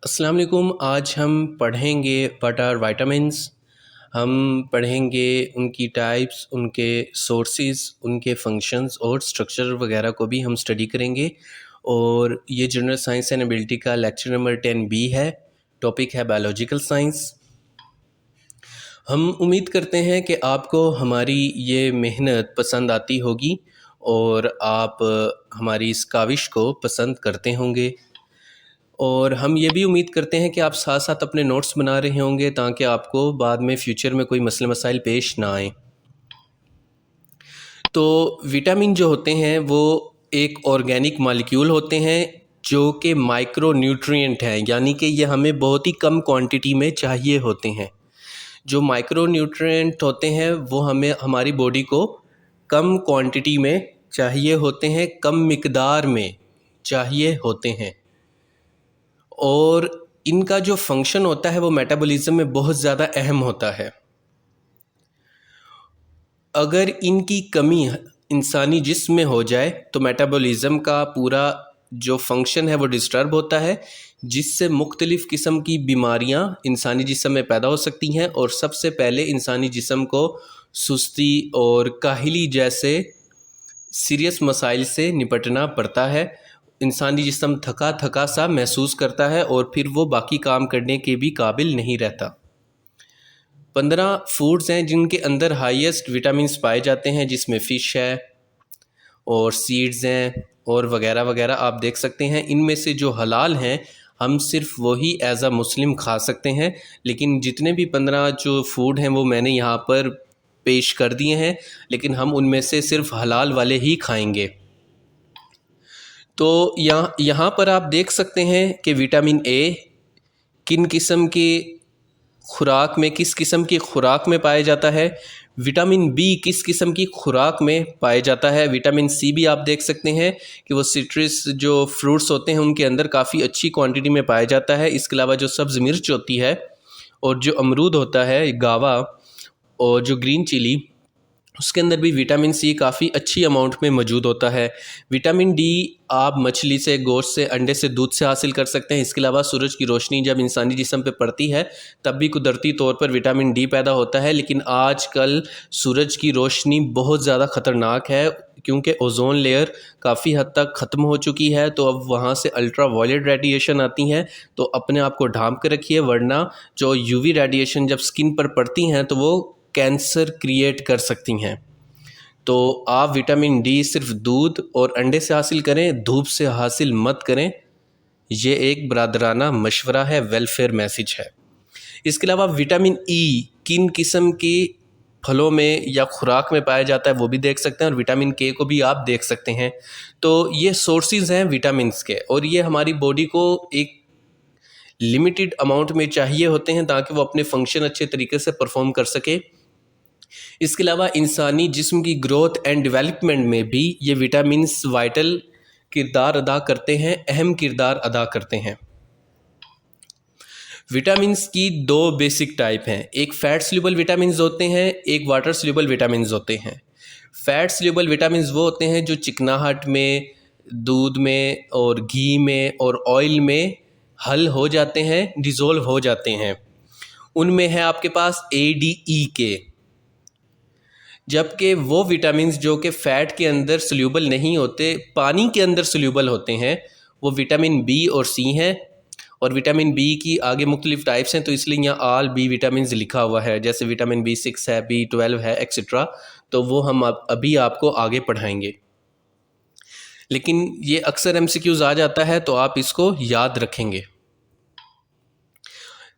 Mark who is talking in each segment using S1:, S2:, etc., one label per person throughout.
S1: अस्सलाम वालेकुम। आज हम पढ़ेंगे व्हाट आर विटामिन्स। हम पढ़ेंगे उनकी टाइप्स, उनके सोर्सेज, उनके फंक्शंस और स्ट्रक्चर वगैरह को भी हम स्टडी करेंगे। और ये जनरल साइंस एंड एबिलिटी का लेक्चर नंबर 10B है। टॉपिक है बायोलॉजिकल साइंस। हम उम्मीद करते हैं कि आपको हमारी ये मेहनत पसंद आती होगी और आप हमारी इस काविश को पसंद करते होंगे। और हम ये भी उम्मीद करते हैं कि आप साथ साथ अपने नोट्स बना रहे होंगे ताकि आपको बाद में फ्यूचर में कोई मसले मसाइल पेश ना आए। तो विटामिन जो होते हैं वो एक ऑर्गेनिक मॉलिक्यूल होते हैं जो कि माइक्रो न्यूट्रिएंट हैं, यानी कि ये हमें बहुत ही कम क्वांटिटी में चाहिए होते हैं। जो माइक्रो न्यूट्रिएंट होते हैं वो हमें हमारी बॉडी को कम क्वांटिटी में चाहिए होते हैं, कम मिकदार में चाहिए होते हैं। और इनका जो फंक्शन होता है वो मेटाबॉलिज्म में बहुत ज़्यादा अहम होता है। अगर इनकी कमी इंसानी जिस्म में हो जाए तो मेटाबॉलिज्म का पूरा जो फंक्शन है वो डिस्टर्ब होता है, जिससे मुख्तलिफ़ किस्म की बीमारियां इंसानी जिस्म में पैदा हो सकती हैं। और सबसे पहले इंसानी जिस्म को सुस्ती और काहली जैसे सीरियस मसाइल से निपटना पड़ता है। इंसानी जिस्म थका थका सा महसूस करता है और फिर वो बाकी काम करने के भी काबिल नहीं रहता। 15 फूड्स हैं जिनके अंदर हाईएस्ट विटामिन्स पाए जाते हैं, जिसमें फ़िश है और सीड्स हैं और वगैरह वगैरह आप देख सकते हैं। इनमें से जो हलाल हैं हम सिर्फ वही एज़ अ मुस्लिम खा सकते हैं, लेकिन जितने भी 15 जो फूड हैं वो मैंने यहाँ पर पेश कर दिए हैं, लेकिन हम उनमें से सिर्फ हलाल वाले ही खाएंगे। तो यहाँ पर आप देख सकते हैं कि विटामिन ए किन किस्म की खुराक में, किस किस्म की खुराक में पाया जाता है। विटामिन बी किस किस्म की खुराक में पाया जाता है। विटामिन सी भी आप देख सकते हैं कि वो सिट्रस जो फ्रूट्स होते हैं उनके अंदर काफ़ी अच्छी क्वांटिटी में पाया जाता है। इसके अलावा जो सब्ज़ मिर्च होती है और जो अमरूद होता है, गावा, और जो ग्रीन चिली, उसके अंदर भी विटामिन सी काफ़ी अच्छी अमाउंट में मौजूद होता है। विटामिन डी आप मछली से, गोश्त से, अंडे से, दूध से हासिल कर सकते हैं। इसके अलावा सूरज की रोशनी जब इंसानी जिस्म पे पड़ती है तब भी कुदरती तौर पर विटामिन डी पैदा होता है। लेकिन आजकल सूरज की रोशनी बहुत ज़्यादा ख़तरनाक है क्योंकि ओजोन लेयर काफ़ी हद तक ख़त्म हो चुकी है, तो अब वहाँ से अल्ट्रा वायलेट रेडिएशन आती हैं। तो अपने आप को ढांप के रखिए, वरना जो यूवी रेडिएशन जब स्किन पर पड़ती हैं तो वो कैंसर क्रिएट कर सकती हैं। तो आप विटामिन डी सिर्फ दूध और अंडे से हासिल करें, धूप से हासिल मत करें। ये एक बरादराना मशवरा है, वेलफेयर मैसेज है। इसके अलावा विटामिन ई किन किस्म की फलों में या खुराक में पाया जाता है वो भी देख सकते हैं, और विटामिन के को भी आप देख सकते हैं। तो ये सोर्सेज हैं विटामिन्स के, और ये हमारी बॉडी को एक लिमिटेड अमाउंट में चाहिए होते हैं ताकि वो अपने फंक्शन अच्छे तरीके से परफॉर्म कर सके। इसके अलावा इंसानी जिस्म की ग्रोथ एंड डेवलपमेंट में भी ये विटामिन्स वाइटल किरदार अदा करते हैं, अहम किरदार अदा करते हैं। विटामिन्स की दो बेसिक टाइप हैं, एक फैट सॉल्युबल विटामिन्स होते हैं, एक वाटर सॉल्युबल विटामिन्स होते हैं। फैट सॉल्युबल विटामिन्स वो होते हैं जो चिकनाहट में, दूध में और घी में और ऑयल में हल हो जाते हैं, डिज़ोल्व हो जाते हैं। उनमें है आपके पास ए, डी, ई के। जबकि वो विटामिन्स जो कि फ़ैट के अंदर सॉल्युबल नहीं होते, पानी के अंदर सॉल्युबल होते हैं, वो विटामिन बी और सी हैं। और विटामिन बी की आगे मुख्तलिफ टाइप्स हैं, तो इसलिए यहाँ ऑल बी विटामिन लिखा हुआ है, जैसे विटामिन B6 है, B12 है, एक्सेट्रा। तो वो हम अभी आपको आगे पढ़ाएंगे, लेकिन ये अक्सर MCQs आ जाता है तो आप इसको याद रखेंगे।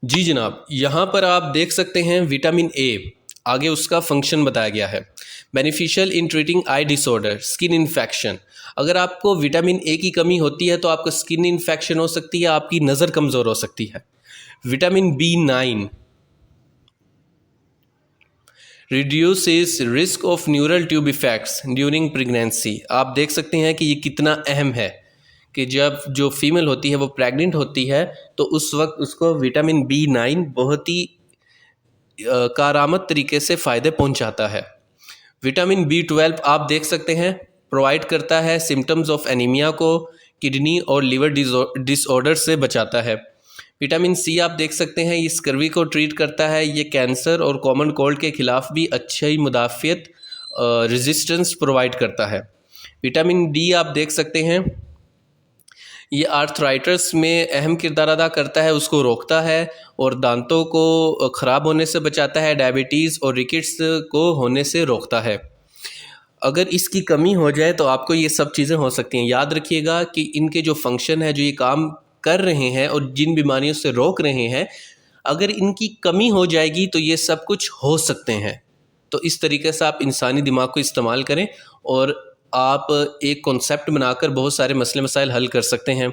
S1: जी जनाब, यहाँ पर आप देख सकते हैं विटामिन ए, आगे उसका फंक्शन बताया गया है। Beneficial in treating I disorder, skin infection. अगर आपको विटामिन ए की कमी होती है तो आपको स्किन इन्फेक्शन हो सकती है, आपकी नज़र कमज़ोर हो सकती है। Vitamin B9 reduces risk of neural tube effects during pregnancy. आप देख सकते हैं कि ये कितना अहम है कि जब जो फीमेल होती है वो प्रेग्नेंट होती है तो उस वक्त उसको विटामिन B9 बहुत ही कारआमद तरीके से फ़ायदे पहुंचाता है। विटामिन B12 आप देख सकते हैं प्रोवाइड करता है सिम्टम्स ऑफ एनीमिया को, किडनी और लिवर डिसऑर्डर से बचाता है। विटामिन सी आप देख सकते हैं ये स्कर्वी को ट्रीट करता है, ये कैंसर और कॉमन कोल्ड के ख़िलाफ़ भी अच्छी मुदाफ़ियत रेजिस्टेंस प्रोवाइड करता है। विटामिन डी आप देख सकते हैं ये आर्थराइटिस में अहम किरदार अदा करता है, उसको रोकता है और दांतों को ख़राब होने से बचाता है, डायबिटीज़ और रिकेट्स को होने से रोकता है। अगर इसकी कमी हो जाए तो आपको ये सब चीज़ें हो सकती हैं। याद रखिएगा कि इनके जो फंक्शन है, जो ये काम कर रहे हैं और जिन बीमारियों से रोक रहे हैं, अगर इनकी कमी हो जाएगी तो ये सब कुछ हो सकते हैं। तो इस तरीके से आप इंसानी दिमाग को इस्तेमाल करें और आप एक कॉन्सेप्ट बनाकर बहुत सारे मसले मसाइल हल कर सकते हैं।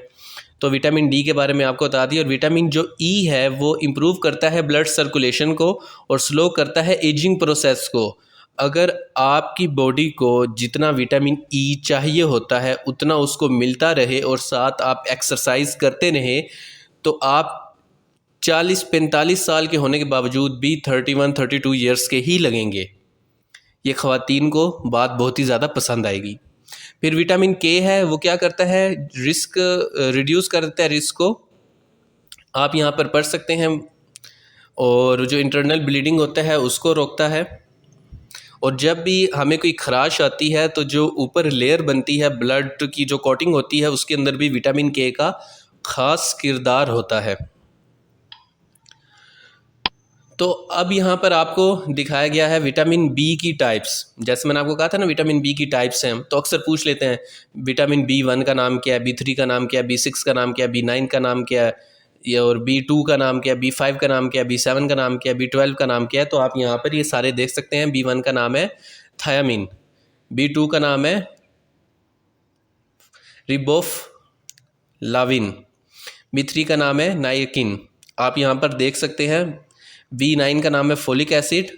S1: तो विटामिन डी के बारे में आपको बता दिया। और विटामिन जो ई है वो इम्प्रूव करता है ब्लड सर्कुलेशन को और स्लो करता है एजिंग प्रोसेस को। अगर आपकी बॉडी को जितना विटामिन ई चाहिए होता है उतना उसको मिलता रहे और साथ आप एक्सरसाइज करते रहें तो आप 40-45 साल के होने के बावजूद भी 31-32 ईयर्स के ही लगेंगे। ये ख़वातीन को बात बहुत ही ज़्यादा पसंद आएगी। फिर विटामिन के है, वो क्या करता है, रिस्क रिड्यूस कर देता है रिस्क को, आप यहाँ पर पढ़ सकते हैं। और जो इंटरनल ब्लीडिंग होता है उसको रोकता है। और जब भी हमें कोई खराश आती है तो जो ऊपर लेयर बनती है ब्लड की जो कोटिंग होती है उसके अंदर भी विटामिन के का ख़ास किरदार होता है। तो अब यहाँ पर आपको दिखाया गया है विटामिन बी की टाइप्स। जैसे मैंने आपको कहा था ना विटामिन बी की टाइप्स हैं, तो अक्सर पूछ लेते हैं विटामिन B1 का नाम क्या है, B3 का नाम क्या है, B6 का नाम क्या है, B9 का नाम क्या है, ये और B2 का नाम क्या है, B5 का नाम क्या है, B7 का नाम क्या है, B12 का नाम क्या है। तो आप यहाँ पर ये सारे देख सकते हैं। B1 का नाम है थायामीन, B2 का नाम है रिबोफ लाविन, B3 का नाम है नाइकिन, आप यहाँ पर देख सकते हैं। B9 का नाम है फोलिक एसिड,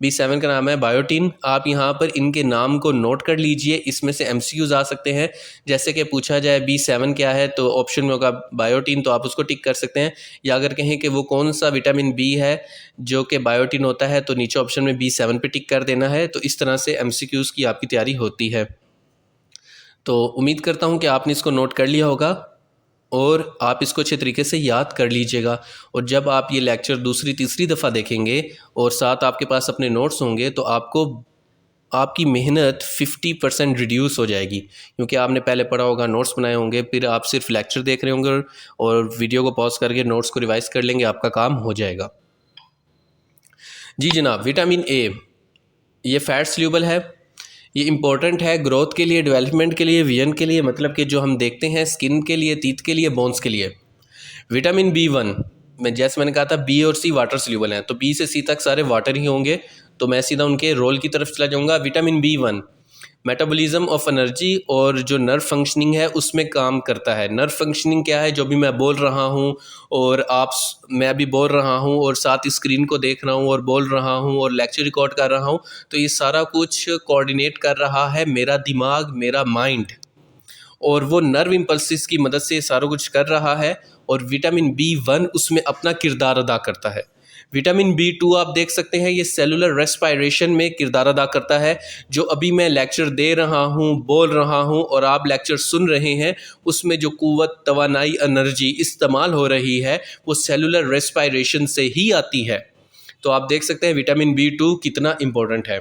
S1: B7 का नाम है बायोटीन। आप यहाँ पर इनके नाम को नोट कर लीजिए, इसमें से MCQs आ सकते हैं। जैसे कि पूछा जाए B7 क्या है तो ऑप्शन में होगा बायोटीन, तो आप उसको टिक कर सकते हैं। या अगर कहें कि वो कौन सा विटामिन बी है जो कि बायोटीन होता है तो नीचे ऑप्शन में B7 पे टिक कर देना है। तो इस तरह से MCQs की आपकी तैयारी होती है। तो उम्मीद करता हूँ कि आपने इसको नोट कर लिया होगा और आप इसको अच्छे तरीके से याद कर लीजिएगा। और जब आप ये लेक्चर दूसरी तीसरी दफ़ा देखेंगे और साथ आपके पास अपने नोट्स होंगे तो आपको आपकी मेहनत 50% रिड्यूस हो जाएगी, क्योंकि आपने पहले पढ़ा होगा, नोट्स बनाए होंगे, फिर आप सिर्फ लेक्चर देख रहे होंगे और वीडियो को पॉज करके नोट्स को रिवाइज कर लेंगे, आपका काम हो जाएगा। जी जनाब, विटामिन ए ये फैट सल्यूबल है, ये इम्पोर्टेंट है ग्रोथ के लिए, डेवलपमेंट के लिए, विजन के लिए, मतलब कि जो हम देखते हैं स्किन के लिए, टीथ के लिए, बोन्स के लिए। विटामिन B1 में जैसे मैंने कहा था बी और सी वाटर सल्यूबल हैं, तो बी से सी तक सारे वाटर ही होंगे। तो मैं सीधा उनके रोल की तरफ चला जाऊँगा। Vitamin B1 metabolism of energy और जो नर्व फंक्शनिंग है उसमें काम करता है। नर्व फंक्शनिंग क्या है, जो भी मैं बोल रहा हूँ और मैं भी बोल रहा हूँ और साथ स्क्रीन को देख रहा हूँ और बोल रहा हूँ और लेक्चर रिकॉर्ड कर रहा हूँ, तो ये सारा कुछ कोऑर्डिनेट कर रहा है मेरा दिमाग, मेरा माइंड, और वो नर्व इम्पल्सिस की मदद से सारा कुछ कर रहा है। और विटामिन B1 उसमें अपना किरदार अदा करता है। विटामिन B2 आप देख सकते हैं ये सेलुलर रेस्पायरेशन में किरदार अदा करता है। जो अभी मैं लेक्चर दे रहा हूँ, बोल रहा हूँ और आप लेक्चर सुन रहे हैं, उसमें जो कुव्वत, तवानाई, एनर्जी इस्तेमाल हो रही है वो सेलुलर रेस्पायरेशन से ही आती है। तो आप देख सकते हैं विटामिन B2 कितना इम्पोर्टेंट है।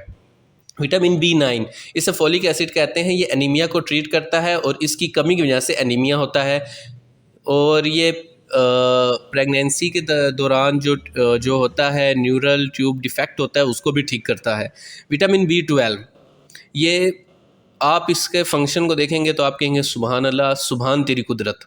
S1: विटामिन B9 इसे फोलिक एसिड कहते हैं, ये एनीमिया को ट्रीट करता है और इसकी कमी की वजह से एनीमिया होता है। और ये प्रेगनेंसी के दौरान जो होता है न्यूरल ट्यूब डिफेक्ट होता है उसको भी ठीक करता है। विटामिन B12 ये आप इसके फंक्शन को देखेंगे तो आप कहेंगे सुभान अल्लाह, सुभान तेरी कुदरत।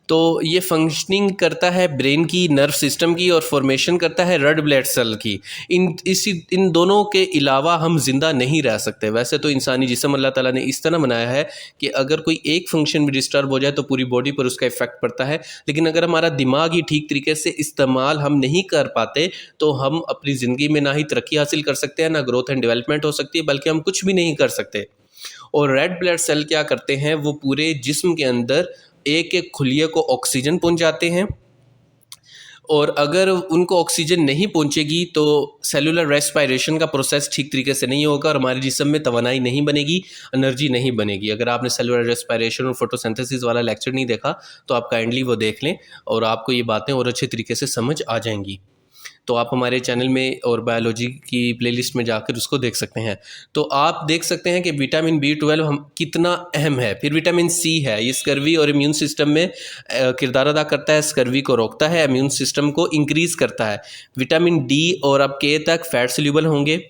S1: तो ये फंक्शनिंग करता है ब्रेन की, नर्व सिस्टम की, और फॉर्मेशन करता है रेड ब्लड सेल की। इन दोनों के अलावा हम ज़िंदा नहीं रह सकते। वैसे तो इंसानी जिस्म अल्लाह ताला ने इस तरह बनाया है कि अगर कोई एक फंक्शन भी डिस्टर्ब हो जाए तो पूरी बॉडी पर उसका इफ़ेक्ट पड़ता है। लेकिन अगर हमारा दिमाग ही ठीक तरीके से इस्तेमाल हम नहीं कर पाते तो हम अपनी ज़िंदगी में ना ही तरक्की हासिल कर सकते हैं, ना ग्रोथ एंड डेवलपमेंट हो सकती है, बल्कि हम कुछ भी नहीं कर सकते। और रेड ब्लड सेल क्या करते हैं, वो पूरे जिस्म के अंदर एक एक खुलिये को ऑक्सीजन पहुंचाते हैं और अगर उनको ऑक्सीजन नहीं पहुंचेगी तो सेलुलर रेस्पिरेशन का प्रोसेस ठीक तरीके से नहीं होगा और हमारे जिस्म में तवानाई नहीं बनेगी, एनर्जी नहीं बनेगी। अगर आपने सेलुलर रेस्पिरेशन और फोटोसिंथेसिस वाला लेक्चर नहीं देखा तो आप काइंडली वो देख लें और आपको ये बातें और अच्छे तरीके से समझ आ जाएंगी। तो आप हमारे चैनल में और बायोलॉजी की प्लेलिस्ट में जाकर उसको देख सकते हैं। तो आप देख सकते हैं कि विटामिन B12 हम कितना अहम है। फिर विटामिन C है, ये स्कर्वी और इम्यून सिस्टम में किरदार अदा करता है, स्कर्वी को रोकता है, इम्यून सिस्टम को इंक्रीज़ करता है। विटामिन D और अब K तक फैट सोल्यूबल होंगे।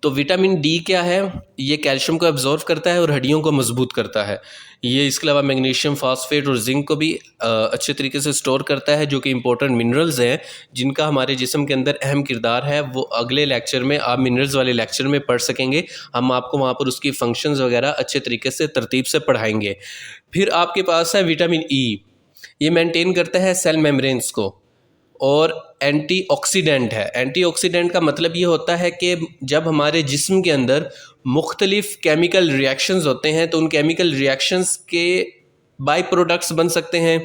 S1: तो विटामिन डी क्या है, ये कैल्शियम को एब्जॉर्व करता है और हड्डियों को मजबूत करता है। ये इसके अलावा मैग्नीशियम, फास्फेट और जिंक को भी अच्छे तरीके से स्टोर करता है, जो कि इंपॉर्टेंट मिनरल्स हैं जिनका हमारे जिस्म के अंदर अहम किरदार है। वो अगले लेक्चर में आप मिनरल्स वाले लेक्चर में पढ़ सकेंगे। हम आपको वहाँ पर उसकी फंक्शंस वगैरह अच्छे तरीके से तरतीब से पढ़ाएंगे। फिर आपके पास है विटामिन ई, ये मेंटेन करता है सेल मेम्ब्रेन्स को और एंटीऑक्सीडेंट है। एंटीऑक्सीडेंट का मतलब ये होता है कि जब हमारे जिस्म के अंदर मुख्तलिफ केमिकल रिएक्शंस होते हैं तो उन केमिकल रिएक्शंस के बाई प्रोडक्ट्स बन सकते हैं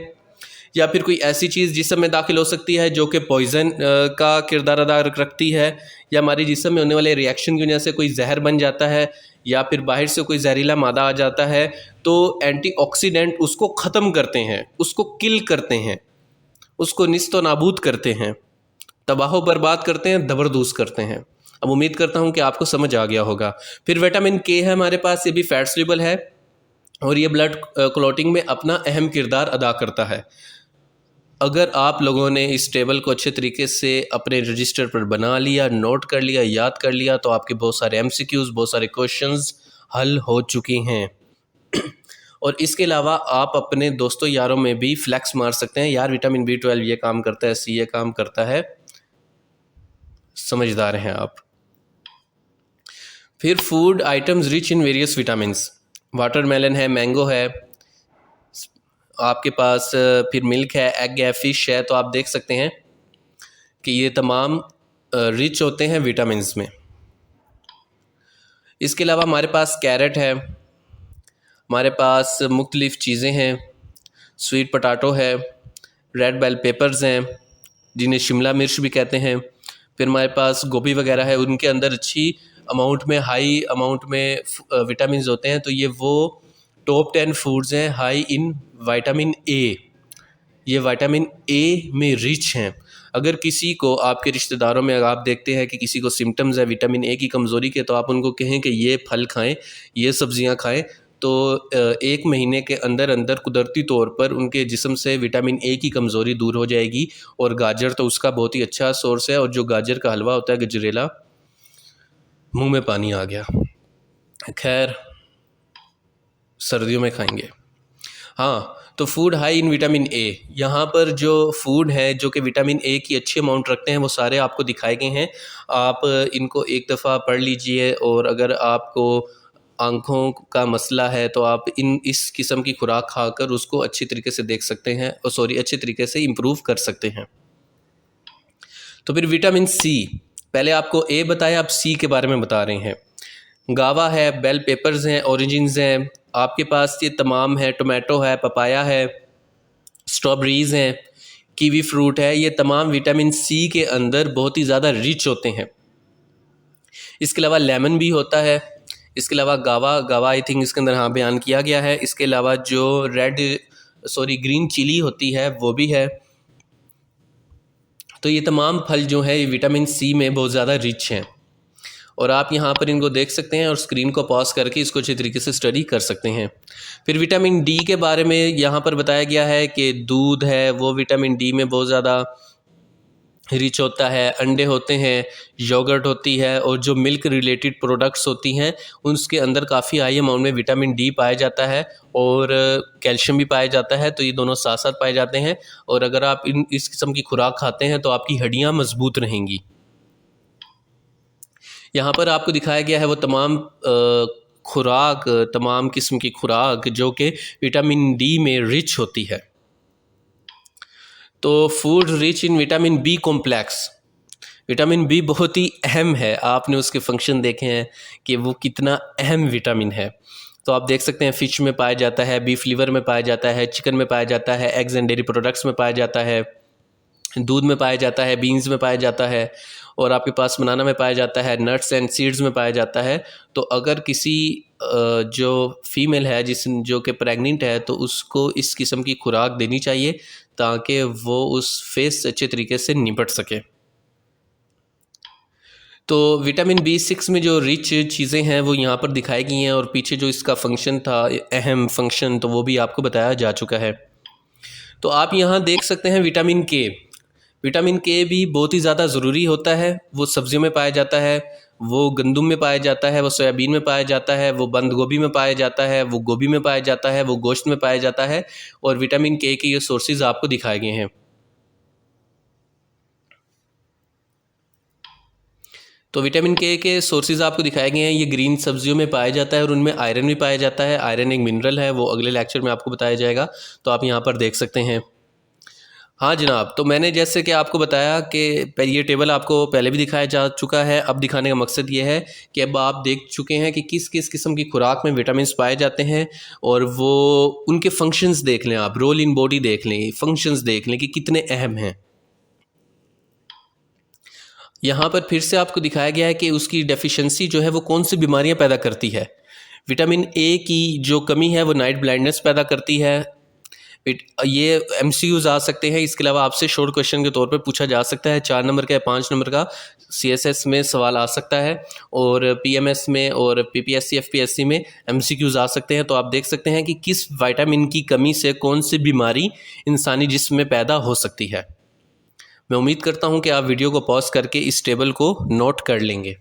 S1: या फिर कोई ऐसी चीज़ जिस्म में दाखिल हो सकती है जो कि पॉइजन का किरदार अदा रखती है, या हमारे जिस्म में होने वाले रिएक्शन की वजह से कोई जहर बन जाता है या फिर बाहर से कोई जहरीला मादा आ जाता है। तो एंटीऑक्सीडेंट उसको ख़त्म करते हैं, उसको किल करते हैं, उसको निस्तो नाबूद करते हैं, तबाह बर्बाद करते हैं, दबरदूस करते हैं। अब उम्मीद करता हूँ कि आपको समझ आ गया होगा। फिर विटामिन के है हमारे पास, ये भी फैट सोल्यूबल है और ये ब्लड क्लॉटिंग में अपना अहम किरदार अदा करता है। अगर आप लोगों ने इस टेबल को अच्छे तरीके से अपने रजिस्टर पर बना लिया, नोट कर लिया, याद कर लिया, तो आपके बहुत सारे MCQs, बहुत सारे क्वेश्चंस हल हो चुके हैं। और इसके अलावा आप अपने दोस्तों यारों में भी फ्लैक्स मार सकते हैं, यार विटामिन B12 ये काम करता है, C ये काम करता है। समझदार हैं आप। फिर food items rich in various vitamins, watermelon है, मैंगो है आपके पास, फिर मिल्क है, एग है, फ़िश है। तो आप देख सकते हैं कि ये तमाम रिच होते हैं विटामिन्स में। इसके अलावा हमारे पास कैरेट है, हमारे पास मुख्तलिफ़ चीज़ें हैं, स्वीट पोटैटो है, रेड बेल पेपर्स हैं जिन्हें शिमला मिर्च भी कहते हैं। फिर हमारे पास गोभी वगैरह है, उनके अंदर अच्छी अमाउंट में, हाई अमाउंट में विटामिन्स होते हैं। तो ये वो टॉप 10 फूड्स हैं हाई इन विटामिन ए। ये विटामिन ए में रिच हैं। अगर किसी को आपके रिश्तेदारों में अगर आप देखते हैं कि किसी को सिम्टम्स है विटामिन ए की कमज़ोरी के, तो आप उनको कहें कि ये फल खाएं, ये सब्ज़ियां खाएं, तो 1 महीने के अंदर अंदर कुदरती तौर पर उनके जिस्म से विटामिन ए की कमज़ोरी दूर हो जाएगी। और गाजर तो उसका बहुत ही अच्छा सोर्स है, और जो गाजर का हलवा होता है गजरेला, मुंह में पानी आ गया। खैर सर्दियों में खाएंगे। हाँ, तो food high in vitamin A, यहाँ पर जो फूड है जो कि विटामिन ए की अच्छी अमाउंट रखते हैं वो सारे आपको दिखाए गए हैं। आप इनको एक दफ़ा पढ़ लीजिए, और अगर आपको आँखों का मसला है तो आप इस किस्म की खुराक खाकर उसको अच्छी तरीके से देख सकते हैं, अच्छे तरीके से इम्प्रूव कर सकते हैं। तो फिर विटामिन सी, पहले आपको ए बताया, अब सी के बारे में बता रहे हैं। गावा है, बेल पेपर्स हैं, ऑरेंजिन्स हैं, आपके पास ये तमाम है, टोमेटो है, पपाया है, स्ट्रॉबेरीज़ हैं, कीवी फ्रूट है। ये तमाम विटामिन सी के अंदर बहुत ही ज़्यादा रिच होते हैं। इसके अलावा लेमन भी होता है। इसके अलावा गावा आई थिंक इसके अंदर हाँ बयान किया गया है। इसके अलावा जो ग्रीन चिली होती है वो भी है। तो ये तमाम फल जो है ये विटामिन सी में बहुत ज़्यादा रिच हैं, और आप यहाँ पर इनको देख सकते हैं और स्क्रीन को पॉज करके इसको अच्छे तरीके से स्टडी कर सकते हैं। फिर विटामिन डी के बारे में यहाँ पर बताया गया है कि दूध है वो विटामिन डी में बहुत ज़्यादा रिच होता है, अंडे होते हैं, योगर्ट होती है, और जो मिल्क रिलेटेड प्रोडक्ट्स होती हैं उसके अंदर काफ़ी हाई अमाउंट में विटामिन डी पाया जाता है और कैल्शियम भी पाया जाता है। तो ये दोनों साथ साथ पाए जाते हैं, और अगर आप इस किस्म की खुराक खाते हैं तो आपकी हड्डियाँ मजबूत रहेंगी। यहाँ पर आपको दिखाया गया है वो तमाम खुराक, तमाम किस्म की खुराक जो कि विटामिन डी में रिच होती है। तो food rich in vitamin B complex, vitamin B बहुत ही अहम है। आपने उसके फंक्शन देखे हैं कि वो कितना अहम विटामिन है। तो आप देख सकते हैं फ़िश में पाया जाता है, बीफ लिवर में पाया जाता है, चिकन में पाया जाता है, एग्स एंड डेयरी प्रोडक्ट्स में पाया जाता है, दूध में पाया जाता है, बीन्स में पाया जाता है, और आपके पास बनाना में पाया जाता है, नट्स एंड सीड्स में पाया जाता है। तो अगर किसी जो फीमेल है जो कि प्रेग्नेंट है, तो उसको इस किस्म की खुराक देनी चाहिए ताकि वो उस फेस से अच्छे तरीके से निपट सके। तो विटामिन B6 में जो रिच चीज़ें हैं वो यहाँ पर दिखाई गई हैं, और पीछे जो इसका फंक्शन था, अहम फंक्शन, तो वो भी आपको बताया जा चुका है। तो आप यहाँ देख सकते हैं विटामिन के भी बहुत ही ज़्यादा ज़रूरी होता है। वो सब्जियों में पाया जाता है, वो गंदुम में पाया जाता है, वो सोयाबीन में पाया जाता है, वो बंद गोभी में पाया जाता है, वो गोभी में पाया जाता है, वो गोश्त में पाया जाता है। और विटामिन के ये सोर्सेज आपको दिखाए गए हैं। तो विटामिन के सोर्सेज आपको दिखाए गए हैं। ये ग्रीन सब्जियों में पाया जाता है और उनमें आयरन भी पाया जाता है। आयरन एक मिनरल है, वो अगले लेक्चर में आपको बताया जाएगा, तो आप यहाँ पर देख सकते हैं। हाँ जनाब, तो मैंने जैसे कि आपको बताया कि ये टेबल आपको पहले भी दिखाया जा चुका है। अब दिखाने का मकसद ये है कि अब आप देख चुके हैं कि किस किस किस्म की खुराक में विटामिन्स पाए जाते हैं, और वो उनके फंक्शंस देख लें, आप रोल इन बॉडी देख लें, फंक्शंस देख लें कि कितने अहम हैं। यहाँ पर फिर से आपको दिखाया गया है कि उसकी डेफिशिएंसी जो है वो कौन सी बीमारियाँ पैदा करती है। विटामिन ए की जो कमी है वो नाइट ब्लाइंडनेस पैदा करती है। ये एमसीक्यूज आ सकते हैं। इसके अलावा आपसे शॉर्ट क्वेश्चन के तौर पर पूछा जा सकता है, 4 नंबर का या 5 नंबर का सीएसएस में सवाल आ सकता है, और पीएमएस में और पीपीएससी एफपीएससी में एमसीक्यूज आ सकते हैं। तो आप देख सकते हैं कि किस विटामिन की कमी से कौन सी बीमारी इंसानी जिस्म में पैदा हो सकती है। मैं उम्मीद करता हूं कि आप वीडियो को पॉज करके इस टेबल को नोट कर लेंगे।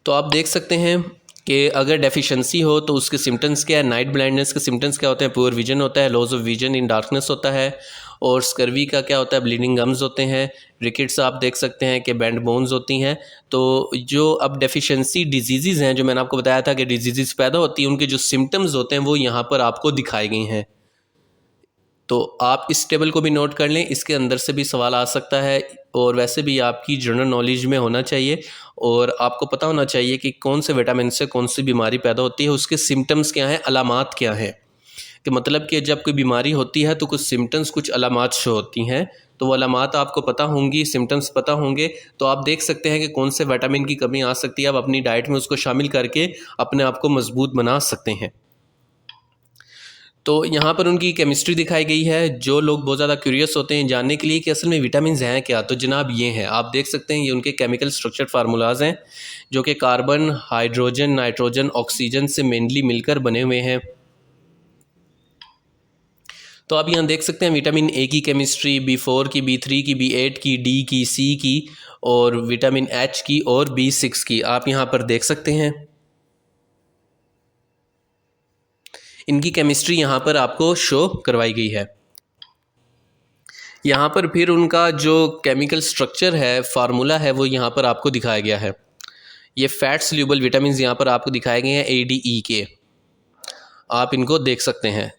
S1: तो आप देख सकते हैं कि अगर डेफिशिएंसी हो तो उसके सिम्टम्स क्या है। नाइट ब्लाइंडनेस के सिम्टम्स क्या होते हैं? पुअर विजन होता है, loss of vision in darkness होता है, और स्कर्वी का क्या होता है? ब्लीडिंग गम्स होते हैं। रिकेट्स आप देख सकते हैं कि बैंड बोन्स होती हैं। तो जो अब डेफिशिएंसी डिजीज़ हैं, जो मैंने आपको बताया था कि डिजीज़ पैदा होती हैं, उनके जो सिम्टम्स होते हैं वो यहाँ पर आपको दिखाए गए हैं। तो आप इस टेबल को भी नोट कर लें, इसके अंदर से भी सवाल आ सकता है, और वैसे भी आपकी जनरल नॉलेज में होना चाहिए, और आपको पता होना चाहिए कि कौन से विटामिन से कौन सी बीमारी पैदा होती है, उसके सिम्टम्स क्या हैं, अलामात क्या हैं। कि मतलब कि जब कोई बीमारी होती है तो कुछ सिम्टम्स, कुछ अलामात शो होती हैं, तो वो अलामात आपको पता होंगी, सिम्टम्स पता होंगे, तो आप देख सकते हैं कि कौन से विटामिन की कमी आ सकती है। आप अपनी डाइट में उसको शामिल करके अपने आप को मजबूत बना सकते हैं। तो यहाँ पर उनकी केमिस्ट्री दिखाई गई है। जो लोग बहुत ज़्यादा क्यूरियस होते हैं जानने के लिए कि असल में विटामिन हैं क्या, तो जनाब ये हैं, आप देख सकते हैं, ये उनके केमिकल स्ट्रक्चर फार्मूलाज हैं, जो कि कार्बन, हाइड्रोजन, नाइट्रोजन, ऑक्सीजन से मेनली मिलकर बने हुए हैं। तो आप यहाँ देख सकते हैं विटामिन ए की केमिस्ट्री, B4 की, B3 की, B8 की, D की, C की, और विटामिन H की और B6 की आप यहाँ पर देख सकते हैं। इनकी केमिस्ट्री यहाँ पर आपको शो करवाई गई है। यहाँ पर फिर उनका जो केमिकल स्ट्रक्चर है, फार्मूला है, वो यहाँ पर आपको दिखाया गया है। ये फैट सल्यूबल विटामिन यहाँ पर आपको दिखाए गए हैं, ADE के, आप इनको देख सकते हैं।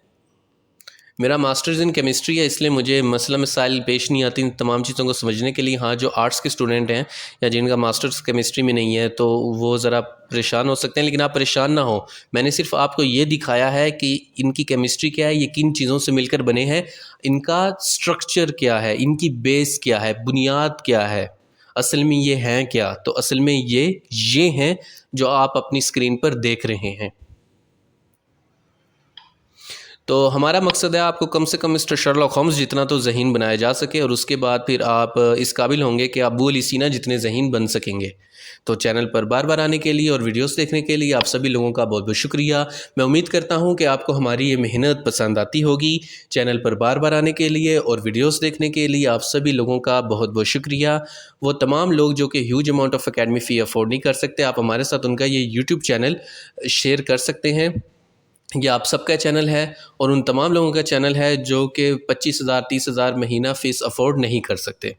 S1: मेरा मास्टर्स इन केमिस्ट्री है, इसलिए मुझे मसला मसाइल पेश नहीं आती इन तमाम चीज़ों को समझने के लिए। हाँ, जो आर्ट्स के स्टूडेंट हैं या जिनका मास्टर्स केमिस्ट्री में नहीं है, तो वो ज़रा परेशान हो सकते हैं, लेकिन आप परेशान ना हो। मैंने सिर्फ आपको ये दिखाया है कि इनकी केमिस्ट्री क्या है, ये किन चीज़ों से मिलकर बने हैं, इनका स्ट्रक्चर क्या है, इनकी बेस क्या है, बुनियाद क्या है, असल में ये हैं क्या। तो असल में ये हैं जो आप अपनी स्क्रीन पर देख रहे हैं। तो हमारा मकसद है आपको कम से कम मिस्टर शर्लॉक होम्स जितना तो ज़हीन बनाया जा सके, और उसके बाद फिर आप इस काबिल होंगे कि आप अबू अली सीना जितने ज़हीन बन सकेंगे। तो चैनल पर बार बार आने के लिए और वीडियोस देखने के लिए आप सभी लोगों का बहुत बहुत शुक्रिया। मैं उम्मीद करता हूं कि आपको हमारी ये मेहनत पसंद आती होगी। चैनल पर बार बार आने के लिए और वीडियोस देखने के लिए आप सभी लोगों का बहुत बहुत शुक्रिया। वो तमाम लोग जो कि huge amount of academy fee afford नहीं कर सकते, आप हमारे साथ उनका ये यूट्यूब चैनल शेयर कर सकते हैं। ये आप सबका चैनल है, और उन तमाम लोगों का चैनल है जो कि 25,000 30,000 महीना फ़ीस अफोर्ड नहीं कर सकते।